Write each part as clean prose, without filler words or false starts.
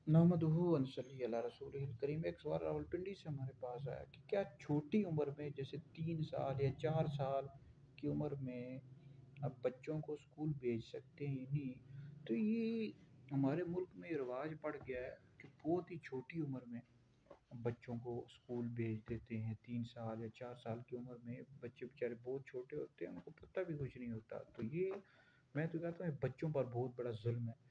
नहमदुहु व नसल्ली अला रसूलिहिल करीम। एक सवाल रावलपिंडी से हमारे पास आया कि क्या छोटी उम्र में जैसे 3 साल या 4 साल की उम्र में अब बच्चों को स्कूल भेज सकते हैं नहीं। तो ये हमारे मुल्क में रिवाज पड़ गया है कि बहुत ही छोटी उम्र में बच्चों को स्कूल भेज देते हैं। 3 साल या 4 साल की उम्र में बच्चे बेचारे बहुत छोटे होते हैं, उनको पता भी कुछ नहीं होता। तो ये मैं तो कहता हूँ बच्चों पर बहुत बड़ा जुल्म है।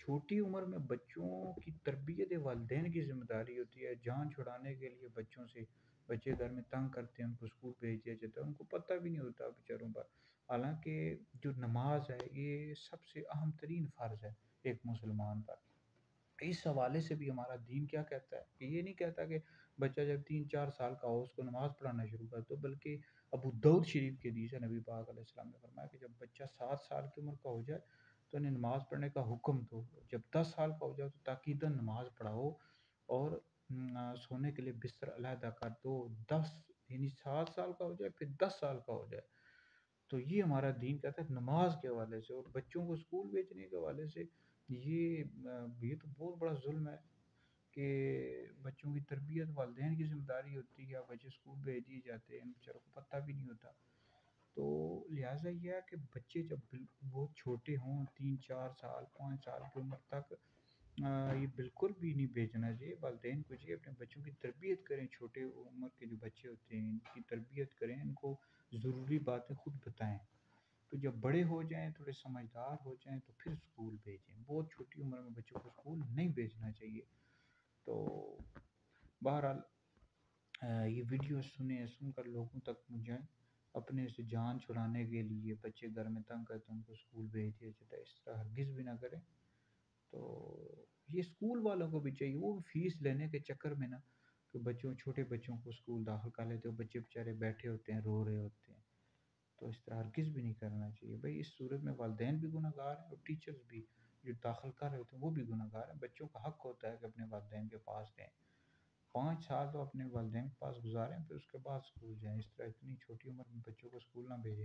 छोटी उम्र में बच्चों की तरबियत वालिदैन की ज़िम्मेदारी होती है। जान छुड़ाने के लिए बच्चों से बच्चे घर में तंग करते हैं, उनको स्कूल भेज दिया जाता है, उनको पता भी नहीं होता बेचारों पर। हालांकि जो नमाज है ये सबसे अहम तरीन फ़र्ज़ है एक मुसलमान पर। इस हवाले से भी हमारा दीन क्या कहता है कि ये नहीं कहता कि बच्चा जब 3-4 साल का हो उसको नमाज पढ़ाना शुरू कर दो, बल्कि अबू दाऊद शरीफ के हदीस है, नबी पाक अलैहिस्सलाम ने फरमाया कि जब बच्चा 7 साल की उम्र का हो जाए तो उन्हें नमाज पढ़ने का हुक्म दो। जब 10 साल का हो जाए तो ताकीदन नमाज पढ़ाओ और सोने के लिए बिस्तर अलहदा कर दो। 7 साल का हो जाए फिर 10 साल का हो जाए। तो ये हमारा दीन कहता है नमाज के हवाले से। और बच्चों को स्कूल भेजने के हवाले से ये तो बहुत बड़ा जुल्म है कि बच्चों की तरबियत वालिदैन की ज़िम्मेदारी होती है। बच्चे स्कूल भेज दिए जाते हैं, इन बेचारों को पता भी नहीं होता। तो लिहाजा ये है कि बच्चे जब बहुत छोटे हों, 3-4 साल 5 साल की उम्र तक ये बिल्कुल भी नहीं भेजना चाहिए। वालिदैन को चाहिए अपने बच्चों की तरबियत करें। छोटे उम्र के जो बच्चे होते हैं इनकी तरबियत करें, इनको ज़रूरी बातें खुद बताएं। तो जब बड़े हो जाएं, थोड़े समझदार हो जाएं, तो फिर स्कूल भेजें। बहुत छोटी उम्र में बच्चों को स्कूल नहीं भेजना चाहिए। तो बहरहाल ये वीडियो सुनकर लोगों तक मुझे अपने से जान छुड़ाने के लिए बच्चे घर में तंग करते हैं, उनको स्कूल भेज दिया जाता है। इस तरह हरगिज़ भी ना करें। तो ये स्कूल वालों को भी चाहिए, वो फीस लेने के चक्कर में ना कि छोटे बच्चों को स्कूल दाखिल कर लेते हो, बच्चे बेचारे बैठे होते हैं, रो रहे होते हैं। तो इस तरह हरगिज़ भी नहीं करना चाहिए भाई। इस सूरत में वालिदैन भी गुनहगार हैं और टीचर्स भी जो दाखिल कर रहे होते हैं वो भी गुनहगार हैं। बच्चों का हक होता है कि अपने वालिदैन के पास रहें। 5 साल तो अपने वालिदैन के पास गुजारें, फिर उसके बाद स्कूल जाएं। इस तरह इतनी छोटी उम्र में बच्चों को स्कूल ना भेजें।